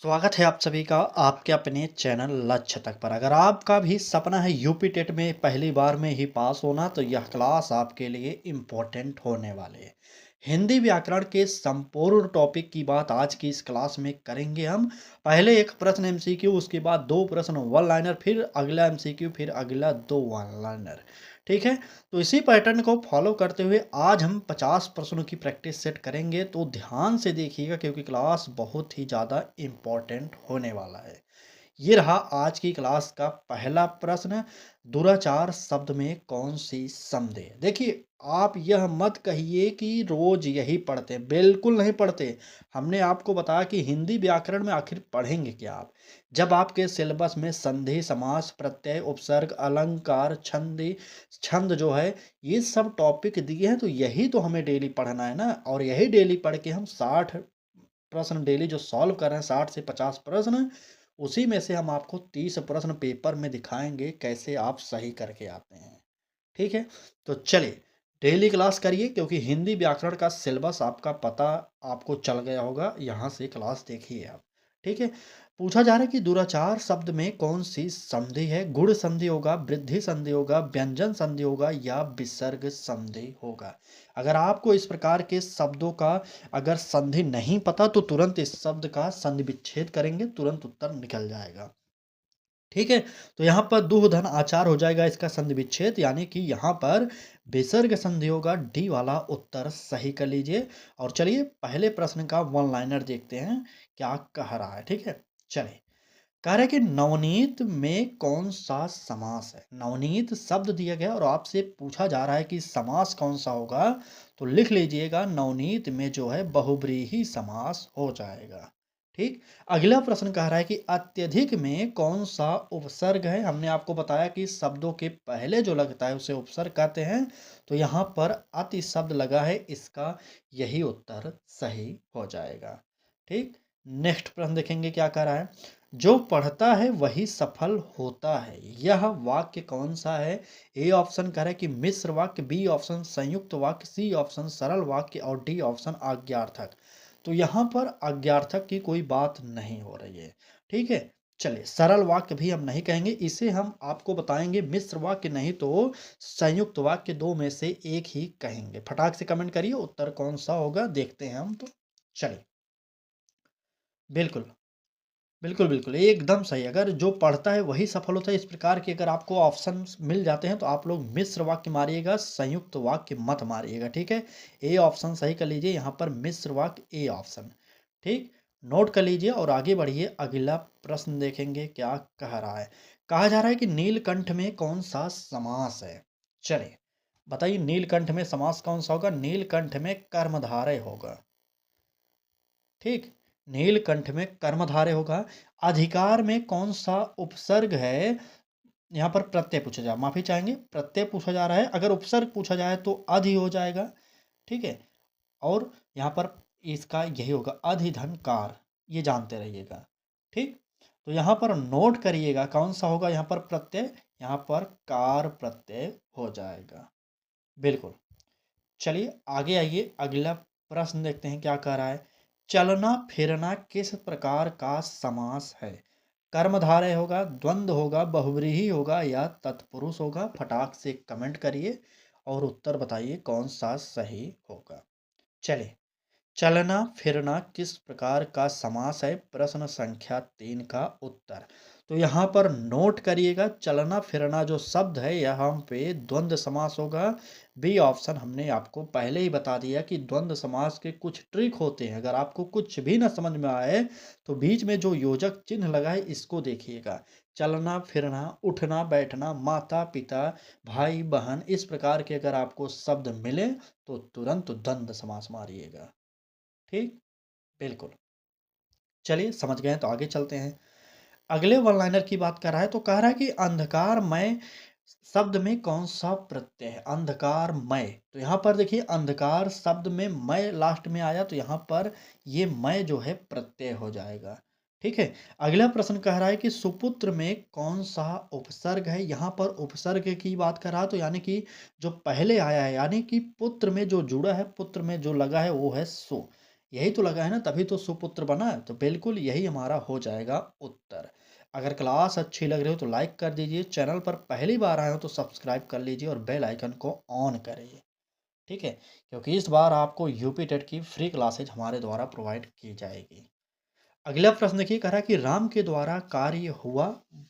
स्वागत है आप सभी का आपके अपने चैनल लक्ष्य तक पर। अगर आपका भी सपना है यूपी टेट में पहली बार में ही पास होना तो यह क्लास आपके लिए इम्पोर्टेंट होने वाले है। हिंदी व्याकरण के संपूर्ण टॉपिक की बात आज की इस क्लास में करेंगे हम। पहले एक प्रश्न एमसीक्यू, उसके बाद दो प्रश्न वन लाइनर, फिर अगला एमसीक्यू, फिर अगला दो वन लाइनर। ठीक है, तो इसी पैटर्न को फॉलो करते हुए आज हम 50 प्रश्नों की प्रैक्टिस सेट करेंगे, तो ध्यान से देखिएगा क्योंकि क्लास बहुत ही ज़्यादा इम्पोर्टेंट होने वाला है। ये रहा आज की क्लास का पहला प्रश्न। दुराचार शब्द में कौन सी संधि है? देखिए, आप यह मत कहिए कि रोज यही पढ़ते हैं, बिल्कुल नहीं पढ़ते। हमने आपको बताया कि हिंदी व्याकरण में आखिर पढ़ेंगे क्या आप? जब आपके सिलेबस में संधि, समास, प्रत्यय, उपसर्ग, अलंकार, छंदी, छंद जो है, ये सब टॉपिक दिए हैं, तो यही तो हमें डेली पढ़ना है ना। और यही डेली पढ़ के हम 60 प्रश्न डेली जो सॉल्व कर रहे हैं, 60 से 50 प्रश्न, उसी में से हम आपको 30 प्रश्न पेपर में दिखाएंगे कैसे आप सही करके आते हैं। ठीक है, तो चलिए डेली क्लास करिए क्योंकि हिंदी व्याकरण का सिलेबस आपका पता आपको चल गया होगा। यहाँ से क्लास देखिए आप। ठीक है, पूछा जा रहा है कि दुराचार शब्द में कौन सी संधि है? गुण संधि होगा, वृद्धि संधि होगा, व्यंजन संधि होगा या विसर्ग संधि होगा? अगर आपको इस प्रकार के शब्दों का अगर संधि नहीं पता तो तुरंत इस शब्द का संधि विच्छेद करेंगे, तुरंत उत्तर निकल जाएगा। ठीक है, तो यहाँ पर दुह धन आचार हो जाएगा इसका संधि विच्छेद, यानी कि यहाँ पर विसर्ग संधि होगा। डी वाला उत्तर सही कर लीजिए। और चलिए पहले प्रश्न का वन लाइनर देखते हैं क्या कह रहा है। ठीक है, चलिए कह रहे हैं कि नवनीत में कौन सा समास है? नवनीत शब्द दिया गया और आपसे पूछा जा रहा है कि समास कौन सा होगा, तो लिख लीजिएगा नवनीत में जो है बहुब्रीहि समास हो जाएगा। ठीक, अगला प्रश्न कह रहा है कि अत्यधिक में कौन सा उपसर्ग है? हमने आपको बताया कि शब्दों के पहले जो लगता है उसे उपसर्ग कहते हैं, तो यहाँ पर अति शब्द लगा है, इसका यही उत्तर सही हो जाएगा। ठीक, नेक्स्ट प्रश्न देखेंगे क्या कह रहा है। जो पढ़ता है वही सफल होता है, यह वाक्य कौन सा है? ए ऑप्शन कह रहा है कि मिश्र वाक्य, बी ऑप्शन संयुक्त वाक्य, सी ऑप्शन सरल वाक्य और डी ऑप्शन आज्ञार्थक। तो यहाँ पर आज्ञार्थक की कोई बात नहीं हो रही है। ठीक है, चलिए सरल वाक्य भी हम नहीं कहेंगे, इसे हम आपको बताएंगे मिश्र वाक्य नहीं तो संयुक्त वाक्य, दो में से एक ही कहेंगे। फटाक से कमेंट करिए उत्तर कौन सा होगा, देखते हैं हम। तो चलिए, बिल्कुल बिल्कुल, बिल्कुल, एकदम सही। अगर जो पढ़ता है वही सफल होता है, इस प्रकार के अगर आपको ऑप्शंस मिल जाते हैं तो आप लोग मिश्र वाक्य मारिएगा, संयुक्त वाक्य मत मारिएगा। ठीक है, ए ऑप्शन सही कर लीजिए, यहाँ पर मिश्र वाक्य ए ऑप्शन। ठीक, नोट कर लीजिए और आगे बढ़िए। अगला प्रश्न देखेंगे क्या कह रहा है। कहा जा रहा है कि नीलकंठ में कौन सा समास है? चलिए बताइए, नीलकंठ में समास कौन सा होगा? नीलकंठ में कर्मधारय होगा। ठीक, नीलकंठ में कर्मधारय होगा। अधिकार में कौन सा उपसर्ग है? यहाँ पर प्रत्यय पूछा जा, माफी चाहेंगे, प्रत्यय पूछा जा रहा है। अगर उपसर्ग पूछा जाए तो अधि हो जाएगा। ठीक है, और यहाँ पर इसका यही होगा अधिधनकार, ये जानते रहिएगा। ठीक, तो यहाँ पर नोट करिएगा कौन सा होगा यहाँ पर प्रत्यय, यहाँ पर कार प्रत्यय हो जाएगा। बिल्कुल, चलिए आगे आइए। अगला प्रश्न देखते हैं क्या कह रहा है। चलना फिरना किस प्रकार का समास है? कर्मधारय होगा, द्वंद्व होगा, बहुव्रीहि होगा या तत्पुरुष होगा? फटाक से कमेंट करिए और उत्तर बताइए कौन सा सही होगा। चलिए, चलना फिरना किस प्रकार का समास है? प्रश्न संख्या 3 का उत्तर। तो यहाँ पर नोट करिएगा, चलना फिरना जो शब्द है यहाँ पे द्वंद्व समास होगा। बी ऑप्शन हमने आपको पहले ही बता दिया कि द्वंद्व समास के कुछ ट्रिक होते हैं। अगर आपको कुछ भी ना समझ में आए तो बीच में जो योजक चिन्ह लगा है इसको देखिएगा। चलना फिरना, उठना बैठना, माता पिता, भाई बहन, इस प्रकार के अगर आपको शब्द मिले तो तुरंत द्वंद्व समास मारिएगा। ठीक, बिल्कुल। चलिए समझ गए हैं, तो आगे चलते हैं। अगले वन लाइनर की बात कर रहा है, तो कह रहा है कि अंधकारमय शब्द में कौन सा प्रत्यय है? अंधकारमय, तो यहाँ पर देखिए अंधकार शब्द में मय लास्ट में आया, तो यहाँ पर ये मय जो है प्रत्यय हो जाएगा। ठीक है, अगला प्रश्न कह रहा है कि सुपुत्र में कौन सा उपसर्ग है? यहाँ पर उपसर्ग की बात कर रहा है, तो यानी कि जो पहले आया है, यानी कि पुत्र में जो जुड़ा है, पुत्र में जो लगा है वो है सु। यही तो लगा है ना, तभी तो सुपुत्र बना। तो बिल्कुल यही हमारा हो जाएगा उत्तर। अगर क्लास अच्छी लग रही हो तो लाइक कर दीजिए, चैनल पर पहली बार आए हो तो सब्सक्राइब कर लीजिए और बेल आइकन को ऑन करिए। ठीक है? क्योंकि इस बार आपको यूपी टेट की फ्री क्लासेज हमारे द्वारा प्रोवाइड की जाएगी। अगला प्रश्न देखिए, कह रहा है कि राम के द्वारा कार्य हुआ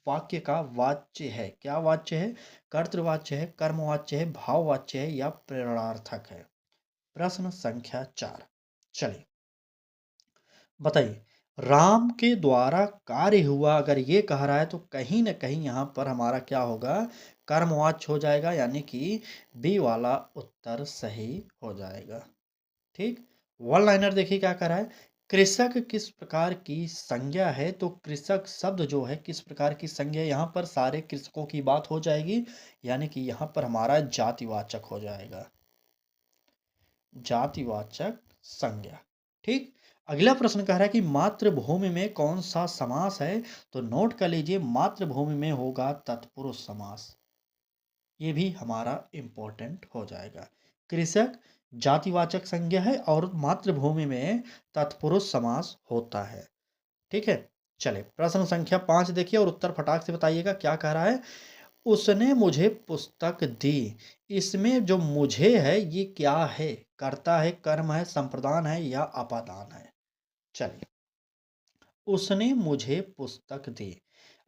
वाक्य का वाच्य है। क्या वाच्य है? कर्तृवाच्य है, कर्मवाच्य है, भाववाच्य है या प्रेरणार्थक है? प्रश्न संख्या 4। चलिए बताइए। राम के द्वारा कार्य हुआ अगर ये कह रहा है तो कहीं न कहीं यहाँ पर हमारा क्या होगा? कर्मवाच्य हो जाएगा, यानी कि बी वाला उत्तर सही हो जाएगा। ठीक? वन लाइनर देखिए क्या कह रहा है? कृषक किस प्रकार की संज्ञा है? तो कृषक शब्द जो है किस प्रकार की संज्ञा है? यहाँ पर सारे कृषकों की बात हो जाएगी, यानी कि यहाँ पर हमारा जातिवाचक हो जाएगा। जातिवाचक संज्ञा। ठीक? अगला प्रश्न कह रहा है कि मातृभूमि में कौन सा समास है? तो नोट कर लीजिए, मातृभूमि में होगा तत्पुरुष समास। ये भी हमारा इम्पोर्टेंट हो जाएगा। कृषक जातिवाचक संज्ञा है और मातृभूमि में तत्पुरुष समास होता है। ठीक है? चलिए प्रश्न संख्या 5 देखिए और उत्तर फटाक से बताइएगा। क्या कह रहा है? उसने मुझे पुस्तक दी। इसमें जो मुझे है ये क्या है? कर्ता है, कर्म है, संप्रदान है या अपादान है? चलिए, उसने मुझे पुस्तक दी।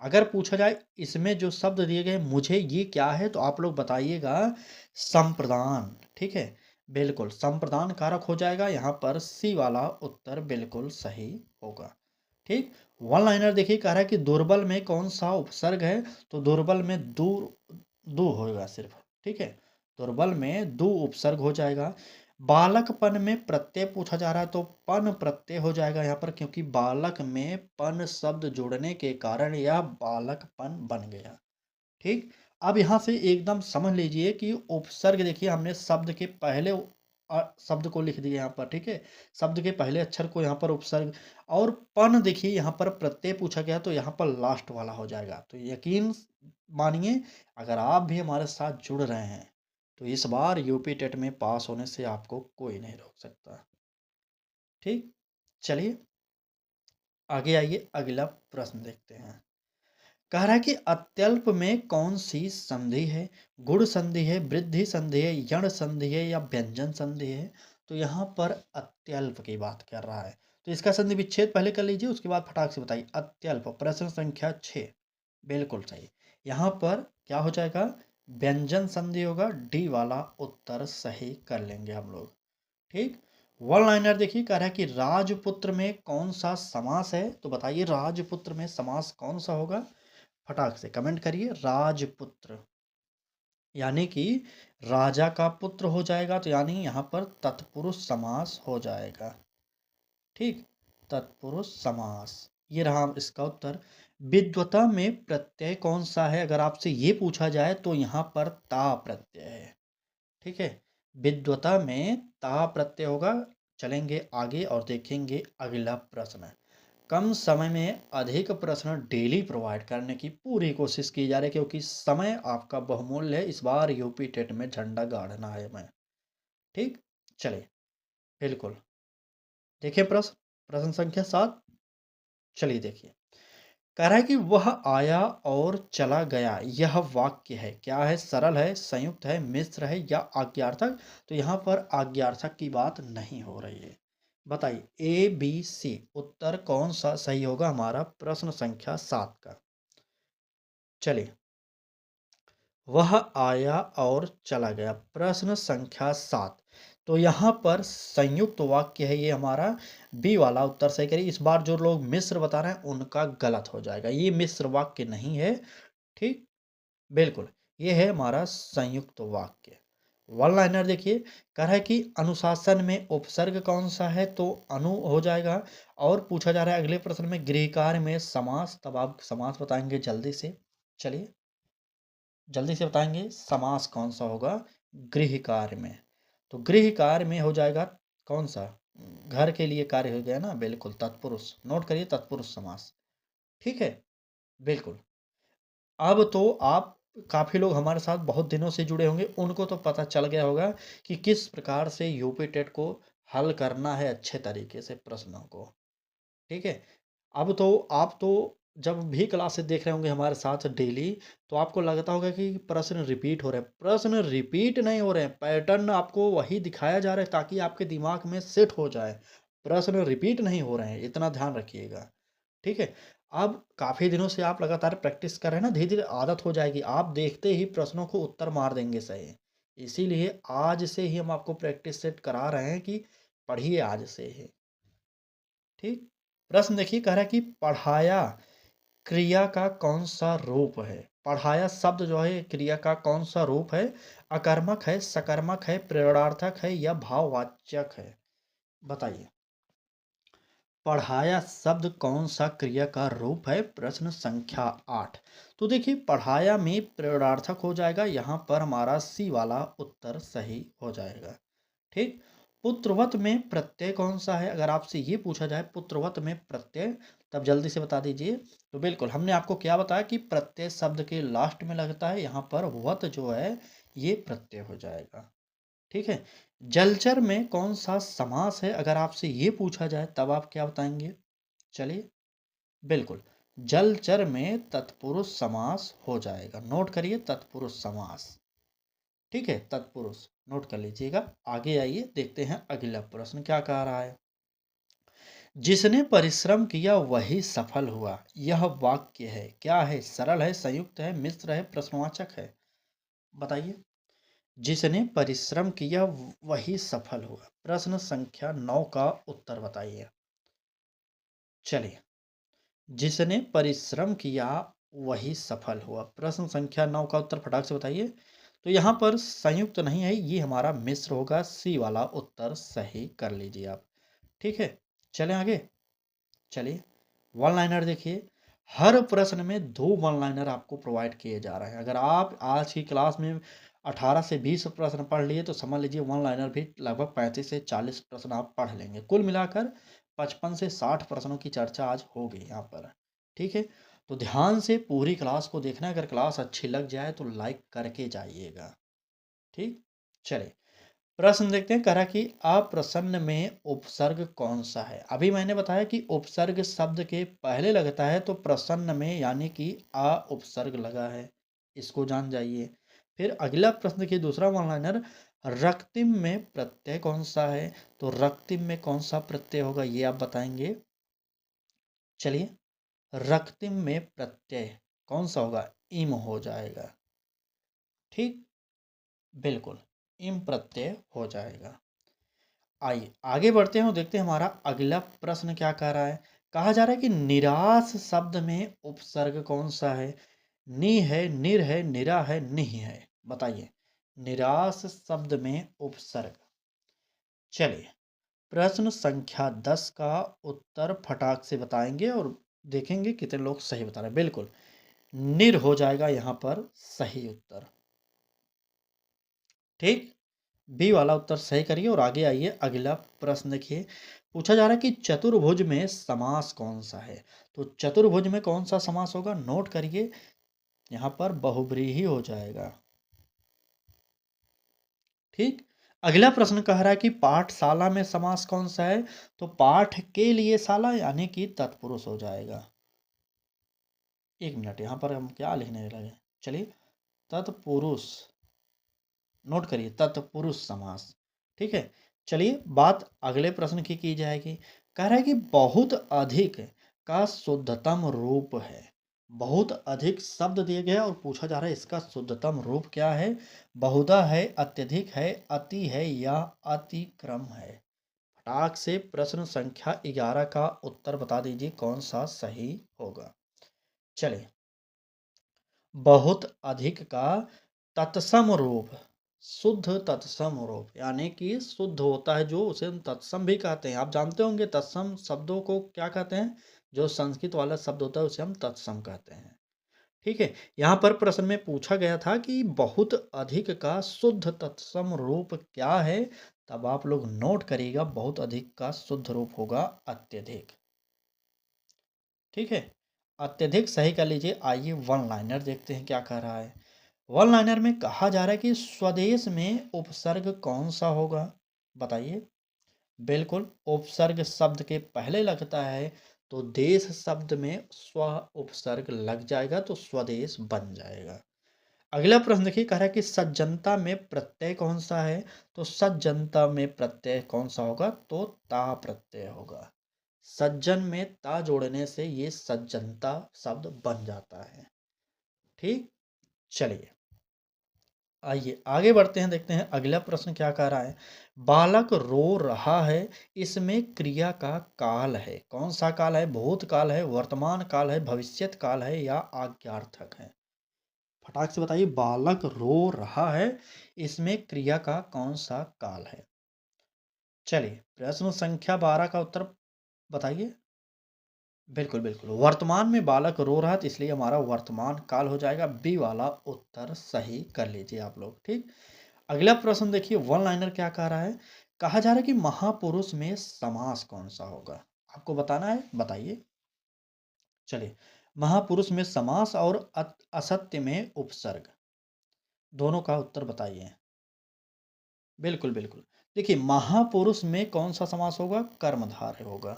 अगर पूछा जाए इसमें जो शब्द दिए गए मुझे ये क्या है, तो आप लोग बताइएगा संप्रदान। ठीक है? बिल्कुल संप्रदान कारक हो जाएगा। यहाँ पर सी वाला उत्तर बिल्कुल सही होगा। ठीक? वन लाइनर देखिए कह रहा है कि दुर्बल में कौन सा उपसर्ग है? तो दुर्बल में दू होगा सिर्फ। ठीक है? दुर्बल में दू उपसर्ग हो जाएगा। बालकपन में प्रत्यय पूछा जा रहा है तो पन प्रत्यय हो जाएगा यहाँ पर, क्योंकि बालक में पन शब्द जुड़ने के कारण यह बालकपन बन गया। ठीक? अब यहाँ से एकदम समझ लीजिए कि उपसर्ग देखिए हमने शब्द के पहले शब्द को लिख दिया यहाँ पर। ठीक है? शब्द के पहले अक्षर को यहाँ पर उपसर्ग, और पन देखिए यहाँ पर प्रत्यय पूछा गया तो यहाँ पर लास्ट वाला हो जाएगा। तो यकीन मानिए, अगर आप भी हमारे साथ जुड़ रहे हैं तो इस बार यूपी टेट में पास होने से आपको कोई नहीं रोक सकता। ठीक? चलिए आगे आइए, अगला प्रश्न देखते हैं। कह रहा है कि अत्यल्प में कौन सी संधि है? गुण संधि है, वृद्धि संधि है, यण संधि है या व्यंजन संधि है? तो यहाँ पर अत्यल्प की बात कर रहा है। तो इसका संधि विच्छेद पहले कर लीजिए, उसके बाद फटाक से बताइए। अत्यल्प प्रश्न संख्या 6। बिल्कुल सही। यहाँ पर क्या हो जाएगा? व्यंजन संधि होगा। डी वाला उत्तर सही कर लेंगे हम लोग। ठीक? वन लाइनर देखिए कह रहा है कि राजपुत्र में कौन सा समास है? तो बताइए राजपुत्र में समास कौन सा होगा? फटाक से कमेंट करिए। राजपुत्र यानी कि राजा का पुत्र हो जाएगा, तो यानी यहाँ पर तत्पुरुष समास हो जाएगा। ठीक? तत्पुरुष समास। ये रहा इसका उत्तर। विद्वता में प्रत्यय कौन सा है? अगर आपसे ये पूछा जाए तो यहाँ पर ता प्रत्यय है। ठीक है? विद्वता में ता प्रत्यय होगा। चलेंगे आगे और देखेंगे अगला प्रश्न। कम समय में अधिक प्रश्न डेली प्रोवाइड करने की पूरी कोशिश की जा रही है, क्योंकि समय आपका बहुमूल्य है। इस बार यूपी टेट में झंडा गाड़ना है हमें। ठीक? चलिए बिल्कुल देखिए प्रश्न, प्रश्न संख्या 7। चलिए देखिए, कह रहा है कि वह आया और चला गया। यह वाक्य है। क्या है? सरल है, संयुक्त है, मिश्र है या आज्ञार्थक? तो यहाँ पर आज्ञार्थक की बात नहीं हो रही है। बताइए ए बी सी उत्तर कौन सा सही होगा हमारा प्रश्न संख्या 7 का? चलिए, वह आया और चला गया प्रश्न संख्या 7। तो यहाँ पर संयुक्त वाक्य है ये हमारा। बी वाला उत्तर सही करिए। इस बार जो लोग मिश्र बता रहे हैं उनका गलत हो जाएगा। ये मिश्र वाक्य नहीं है। ठीक? बिल्कुल, ये है हमारा संयुक्त वाक्य। वन लाइनर देखिए, कह रहा है कि अनुशासन में उपसर्ग कौन सा है? तो अनु हो जाएगा। और पूछा जा रहा है अगले प्रश्न में गृहकार्य में समास, तब आप समास बताएंगे जल्दी से। चलिए जल्दी से बताएंगे समास कौन सा होगा गृह कार्य में? तो गृह कार्य में हो जाएगा कौन सा? घर के लिए कार्य हो गया ना, बिल्कुल तत्पुरुष। नोट करिए तत्पुरुष समास। ठीक है? बिल्कुल। अब तो आप काफ़ी लोग हमारे साथ बहुत दिनों से जुड़े होंगे, उनको तो पता चल गया होगा कि किस प्रकार से यूपी टेट को हल करना है अच्छे तरीके से प्रश्नों को। ठीक है? अब तो आप तो जब भी क्लासेस देख रहे होंगे हमारे साथ डेली, तो आपको लगता होगा कि प्रश्न रिपीट हो रहे हैं। प्रश्न रिपीट नहीं हो रहे हैं, पैटर्न आपको वही दिखाया जा रहा है ताकि आपके दिमाग में सेट हो जाए। प्रश्न रिपीट नहीं हो रहे हैं, इतना ध्यान रखिएगा। ठीक है? अब काफ़ी दिनों से आप लगातार प्रैक्टिस कर रहे हैं ना, धीरे-धीरे आदत हो जाएगी। आप देखते ही प्रश्नों को उत्तर मार देंगे सही। इसीलिए आज से ही हम आपको प्रैक्टिस सेट करा रहे हैं कि पढ़िए आज से ही। ठीक? प्रश्न देखिए कह रहा है कि पढ़ाया क्रिया का कौन-सा रूप है? पढ़ाया शब्द जो है क्रिया का कौन-सा रूप है? अकर्मक है, सकर्मक है, प्रेरणार्थक है या भाववाचक है? बताइए। पढ़ाया शब्द कौन-सा क्रिया का रूप है? प्रश्न संख्या 8। तो देखिए पढ़ाया में प्रेरणार्थक हो जाएगा, यहाँ पर हमारा सी वाला उत्तर सही हो जाएगा। ठीक? पुत्रवत में प्रत्यय कौन-सा है? अगर आपसे ये पूछा जाए पुत्रवत में प्रत्यय, तब जल्दी से बता दीजिए। तो बिल्कुल हमने आपको क्या बताया कि प्रत्यय शब्द के लास्ट में लगता है, यहाँ पर वत जो है ये प्रत्यय हो जाएगा। ठीक है? जलचर में कौन-सा समास है? अगर आपसे ये पूछा जाए तब आप क्या बताएँगे? चलिए, बिल्कुल, जलचर में तत्पुरुष समास हो जाएगा। नोट करिए तत्पुरुष समास। ठीक है? तत्पुरुष नोट कर लीजिएगा। आगे आइए देखते हैं अगला प्रश्न क्या कह रहा है। जिसने परिश्रम किया वही सफल हुआ। यह वाक्य है। क्या है? सरल है, संयुक्त है, मिश्र है, प्रश्नवाचक है? बताइए। जिसने परिश्रम किया वही सफल हुआ। प्रश्न संख्या 9 का उत्तर बताइए। चलिए, जिसने परिश्रम किया वही सफल हुआ। प्रश्न संख्या 9 का उत्तर फटाक से बताइए। तो यहाँ पर संयुक्त नहीं है, ये हमारा मिश्र होगा। सी वाला उत्तर सही कर लीजिए आप। ठीक है? चलें आगे। चलिए, वन लाइनर देखिए। हर प्रश्न में 2 वन लाइनर आपको प्रोवाइड किए जा रहे हैं। अगर आप आज की क्लास में 18 से 20 प्रश्न पढ़ लिए तो समझ लीजिए वन लाइनर भी लगभग 35 से 40 प्रश्न आप पढ़ लेंगे। कुल मिलाकर 55 से 60 प्रश्नों की चर्चा आज होगी यहाँ पर। ठीक है? तो ध्यान से पूरी क्लास को देखना है। अगर क्लास अच्छी लग जाए तो लाइक करके जाइएगा। ठीक? चलिए, प्रश्न देखते हैं। कह रहा कि अप्रसन्न में उपसर्ग कौन सा है? अभी मैंने बताया कि उपसर्ग शब्द के पहले लगता है, तो प्रसन्न में यानी कि अ उपसर्ग लगा है, इसको जान जाइए। फिर अगला प्रश्न देखिए, दूसरा वन लाइनर। रक्तिम में प्रत्यय कौन सा है? तो रक्तिम में कौन सा प्रत्यय होगा ये आप बताएंगे। चलिए, रक्तिम में प्रत्यय कौन सा होगा? इम हो जाएगा। ठीक, बिल्कुल, इम प्रत्यय हो जाएगा। आइए आगे बढ़ते हैं और देखते हैं हमारा अगला प्रश्न क्या कह रहा है। कहा जा रहा है कि निराश शब्द में उपसर्ग कौन सा है? नि है, निर है, निरा है, निह है? बताइए। निराश शब्द में उपसर्ग। चलिए, प्रश्न संख्या 10 का उत्तर फटाक से बताएंगे और देखेंगे कितने लोग सही बता रहे हैं। बिल्कुल, निर हो जाएगा यहाँ पर सही उत्तर। ठीक, बी वाला उत्तर सही करिए और आगे आइए। अगला प्रश्न देखिए। पूछा जा रहा है कि चतुर्भुज में समास कौन सा है? तो चतुर्भुज में कौन सा समास होगा? नोट करिए, यहाँ पर बहुब्रीहि हो जाएगा। ठीक, अगला प्रश्न कह रहा है कि पाठशाला में समास कौन सा है? तो पाठ के लिए शाला यानी कि तत्पुरुष हो जाएगा। एक मिनट, यहाँ पर हम क्या लिखने लगे? चलिए, तत्पुरुष नोट करिए, तत्पुरुष समास। ठीक है? चलिए, बात अगले प्रश्न की जाएगी। कह रहा है कि बहुत अधिक का शुद्धतम रूप है। बहुत अधिक शब्द दिए गए और पूछा जा रहा है इसका शुद्धतम रूप क्या है? बहुधा है, अत्यधिक है, अति है या अतिक्रम है? फटाक से प्रश्न संख्या 11 का उत्तर बता दीजिए कौन सा सही होगा। चलिए, बहुत अधिक का तत्सम रूप, शुद्ध तत्सम रूप यानी कि शुद्ध होता है जो उसे हम तत्सम भी कहते हैं। आप जानते होंगे तत्सम शब्दों को क्या कहते हैं? जो संस्कृत वाला शब्द होता है उसे हम तत्सम कहते हैं। ठीक है? यहाँ पर प्रश्न में पूछा गया था कि बहुत अधिक का शुद्ध तत्सम रूप क्या है? तब आप लोग नोट करिएगा, बहुत अधिक का शुद्ध रूप होगा अत्यधिक। ठीक है? अत्यधिक सही कर लीजिए। आइए वन लाइनर देखते हैं क्या कह रहा है। वन लाइनर में कहा जा रहा है कि स्वदेश में उपसर्ग कौन सा होगा? बताइए। बिल्कुल, उपसर्ग शब्द के पहले लगता है तो देश शब्द में स्व उपसर्ग लग जाएगा तो स्वदेश बन जाएगा। अगला प्रश्न देखिए, कह रहा है कि सज्जनता में प्रत्यय कौन सा है? तो सज्जनता में प्रत्यय कौन सा होगा? तो ता प्रत्यय होगा। सज्जन में ता जोड़ने से ये सज्जनता शब्द बन जाता है। ठीक, चलिए आइए आगे बढ़ते हैं, देखते हैं अगला प्रश्न क्या कह रहा है। बालक रो रहा है, इसमें क्रिया का काल है, कौन सा काल है? भूतकाल है, वर्तमान काल है, भविष्यत काल है या आज्ञार्थक है? फटाक से बताइए, बालक रो रहा है, इसमें क्रिया का कौन सा काल है? चलिए प्रश्न संख्या 12 का उत्तर बताइए। बिल्कुल बिल्कुल, वर्तमान में बालक रो रहा है तो इसलिए हमारा वर्तमान काल हो जाएगा। बी वाला उत्तर सही कर लीजिए आप लोग। ठीक, अगला प्रश्न देखिए, वन लाइनर क्या कह रहा है। कहा जा रहा है कि महापुरुष में समास कौन सा होगा? आपको बताना है, बताइए। चलिए, महापुरुष में समास और असत्य में उपसर्ग, दोनों का उत्तर बताइए। बिल्कुल बिल्कुल, देखिए महापुरुष में कौन सा समास होगा? कर्मधारय होगा।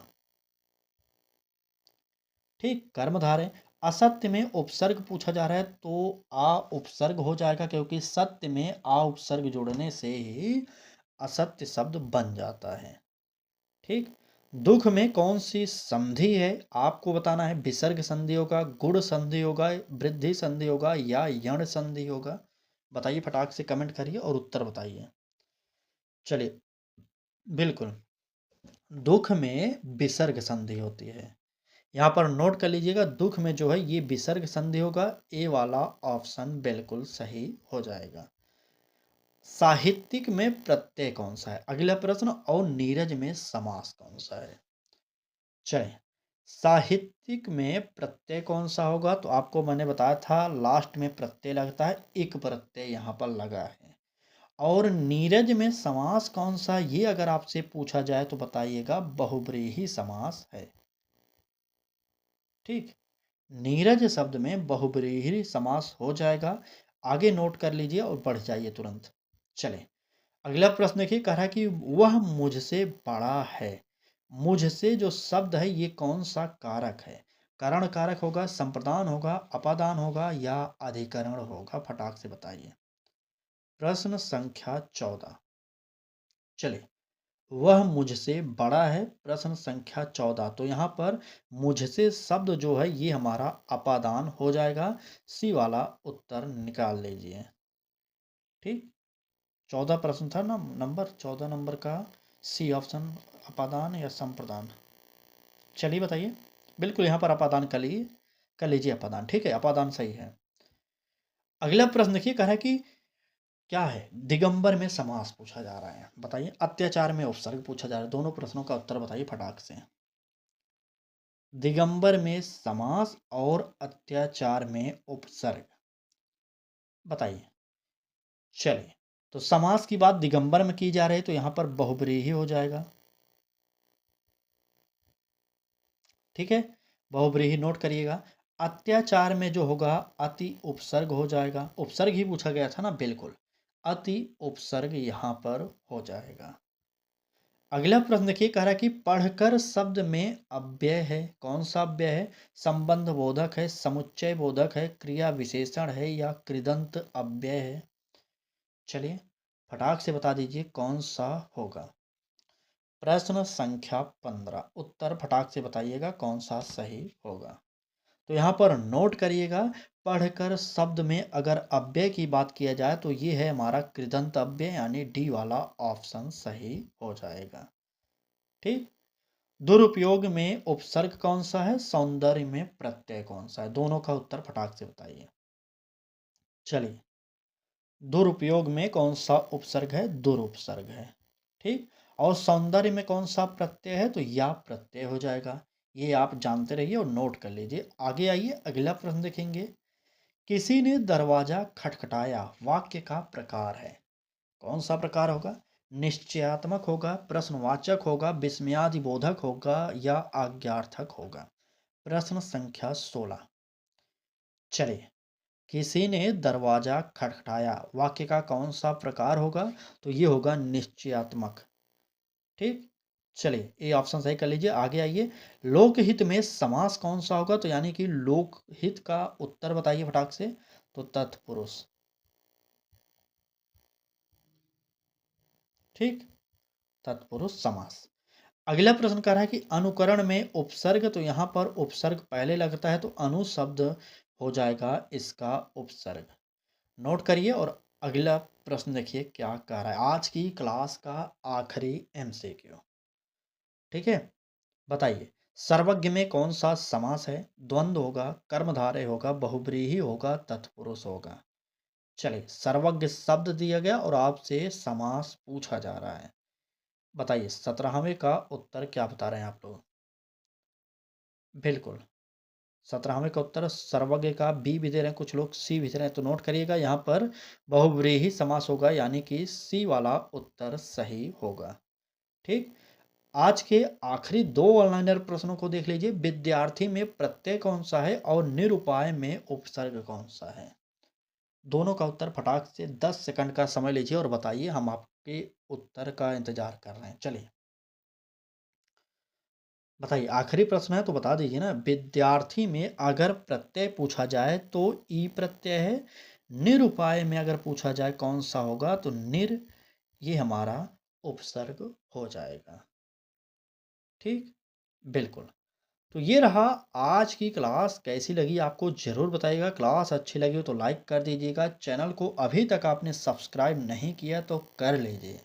ठीक, कर्मधारय। असत्य में उपसर्ग पूछा जा रहा है तो आ उपसर्ग हो जाएगा, क्योंकि सत्य में आ उपसर्ग जोड़ने से ही असत्य शब्द बन जाता है। ठीक, दुख में कौन सी संधि है? आपको बताना है। विसर्ग संधि होगा, गुण संधि होगा, वृद्धि संधि होगा या यण संधि होगा? बताइए, फटाक से कमेंट करिए और उत्तर बताइए। चलिए, बिल्कुल, दुख में विसर्ग संधि होती है। यहाँ पर नोट कर लीजिएगा, दुख में जो है ये विसर्ग संधि होगा। ए वाला ऑप्शन बिल्कुल सही हो जाएगा। साहित्यिक में प्रत्यय कौन सा है? अगला प्रश्न। और नीरज में समास कौन सा है? चलिए, साहित्यिक में प्रत्यय कौन सा होगा? तो आपको मैंने बताया था लास्ट में प्रत्यय लगता है, इक प्रत्यय यहाँ पर लगा है। और नीरज में समास कौन सा, ये अगर आपसे पूछा जाए तो बताइएगा बहुब्रीहि समास है। ठीक, नीरज शब्द में बहुब्रीहि समास हो जाएगा। आगे नोट कर लीजिए और बढ़ जाइए तुरंत। चले, अगला प्रश्न देखिए, कह रहा है कि वह मुझसे बड़ा है। मुझसे जो शब्द है ये कौन सा कारक है? करण कारक होगा, संप्रदान होगा, अपादान होगा या अधिकरण होगा? फटाक से बताइए। प्रश्न संख्या 14। चलिए, वह मुझसे बड़ा है, प्रश्न संख्या 14। तो यहाँ पर मुझसे शब्द जो है ये हमारा अपादान हो जाएगा। सी वाला उत्तर निकाल लीजिए। ठीक, 14 प्रश्न था ना, नंबर 14 नंबर का सी ऑप्शन, अपादान या संप्रदान? चलिए बताइए। बिल्कुल, यहाँ पर अपादान कर लीजिए अपादान। ठीक है, अपादान सही है। अगला प्रश्न देखिए, कह रहा है कि क्या है? दिगंबर में समास पूछा जा रहा है, बताइए। अत्याचार में उपसर्ग पूछा जा रहा है, दोनों प्रश्नों का उत्तर बताइए फटाक से। दिगंबर में समास और अत्याचार में उपसर्ग, बताइए। चलिए, तो समास की बात दिगंबर में की जा रही है तो यहाँ पर बहुब्रीहि हो जाएगा। ठीक है, बहुब्रीहि नोट करिएगा। अत्याचार में जो होगा अति उपसर्ग हो जाएगा। उपसर्ग ही पूछा गया था ना, बिल्कुल अति उपसर्ग यहाँ पर हो जाएगा। अगला प्रश्न देखिए, कह रहा है कि पढ़कर शब्द में अव्यय है, कौन सा अव्यय है? संबंध बोधक है, समुच्चय बोधक है, क्रिया विशेषण है या कृदंत अव्यय है? चलिए फटाक से बता दीजिए कौन सा होगा। प्रश्न संख्या 15, उत्तर फटाक से बताइएगा कौन सा सही होगा। तो यहाँ पर नोट करिएगा, पढ़कर शब्द में अगर अव्यय की बात किया जाए तो ये है हमारा कृदंत अव्यय, यानी डी वाला ऑप्शन सही हो जाएगा। ठीक, दुरुपयोग में उपसर्ग कौन सा है? सौंदर्य में प्रत्यय कौन सा है? दोनों का उत्तर फटाक से बताइए। चलिए, दुरुपयोग में कौन सा उपसर्ग है? दुरुपसर्ग है। ठीक, और सौंदर्य में कौन सा प्रत्यय है? तो या प्रत्यय हो जाएगा। ये आप जानते रहिए और नोट कर लीजिए। आगे आइए, अगला प्रश्न देखेंगे। किसी ने दरवाजा खटखटाया, वाक्य का प्रकार है, कौन सा प्रकार होगा? निश्चयात्मक होगा, प्रश्नवाचक होगा, विस्मयादिबोधक होगा या आज्ञार्थक होगा? प्रश्न संख्या 16। चलिए, किसी ने दरवाजा खटखटाया, वाक्य का कौन सा प्रकार होगा? तो ये होगा निश्चयात्मक। ठीक, चलिए ये ऑप्शन सही कर लीजिए। आगे आइए, लोकहित में समास कौन सा होगा? तो यानी कि लोकहित का उत्तर बताइए फटाक से। तो तत्पुरुष। ठीक, तत्पुरुष समास। अगला प्रश्न कह रहा है कि अनुकरण में उपसर्ग, तो यहाँ पर उपसर्ग पहले लगता है तो अनु शब्द हो जाएगा इसका उपसर्ग। नोट करिए और अगला प्रश्न देखिए क्या कह रहा है। आज की क्लास का आखिरी एमसीक्यू। ठीक है, बताइए सर्वज्ञ में कौन सा समास है? द्वंद्व होगा, कर्मधारय होगा, बहुब्रीहि होगा, तत्पुरुष होगा। चलिए, सर्वज्ञ शब्द दिया गया और आपसे समास पूछा जा रहा है। बताइए 17वें का उत्तर क्या बता रहे हैं आप लोग? बिल्कुल, 17वें का उत्तर सर्वज्ञ का बी भी दे रहे हैं, कुछ लोग सी भी दे रहे हैं, तो नोट करिएगा यहाँ पर बहुव्रीहि समास होगा, यानी कि सी वाला उत्तर सही होगा। ठीक, आज के आखिरी दो ऑनलाइनर प्रश्नों को देख लीजिए। विद्यार्थी में प्रत्यय कौन सा है और निरुपाय में उपसर्ग कौन सा है? दोनों का उत्तर फटाक से 10 सेकंड का समय लीजिए और बताइए, हम आपके उत्तर का इंतजार कर रहे हैं। चलिए बताइए, आखिरी प्रश्न है तो बता दीजिए ना। विद्यार्थी में अगर प्रत्यय पूछा जाए तो ई प्रत्यय है। निरुपाय में अगर पूछा जाए कौन सा होगा? तो निर, ये हमारा उपसर्ग हो जाएगा। ठीक, बिल्कुल। तो ये रहा आज की क्लास। कैसी लगी आपको ज़रूर बताइएगा। क्लास अच्छी लगी हो तो लाइक कर दीजिएगा। चैनल को अभी तक आपने सब्सक्राइब नहीं किया तो कर लीजिए,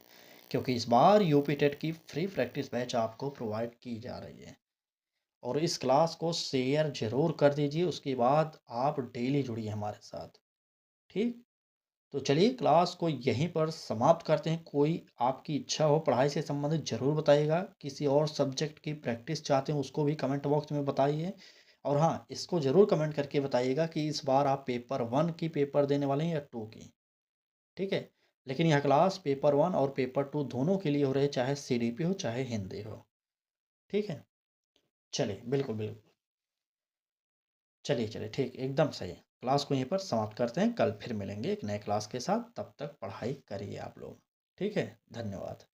क्योंकि इस बार यूपी टेट की फ्री प्रैक्टिस बैच आपको प्रोवाइड की जा रही है। और इस क्लास को शेयर ज़रूर कर दीजिए। उसके बाद आप डेली जुड़िए हमारे साथ। ठीक, तो चलिए क्लास को यहीं पर समाप्त करते हैं। कोई आपकी इच्छा हो पढ़ाई से संबंधित ज़रूर बताइएगा। किसी और सब्जेक्ट की प्रैक्टिस चाहते हैं उसको भी कमेंट बॉक्स में बताइए। और हाँ, इसको ज़रूर कमेंट करके बताइएगा कि इस बार आप पेपर 1 की पेपर देने वाले हैं या 2 की। ठीक है, लेकिन यह क्लास पेपर 1 और पेपर 2 दोनों के लिए हो रही है, चाहे सीडीपी हो चाहे हिंदी हो। ठीक है, चलिए बिल्कुल बिल्कुल। चलिए चलिए, ठीक, एकदम सही है। क्लास को यहीं पर समाप्त करते हैं। कल फिर मिलेंगे एक नए क्लास के साथ। तब तक पढ़ाई करिए आप लोग। ठीक है, धन्यवाद।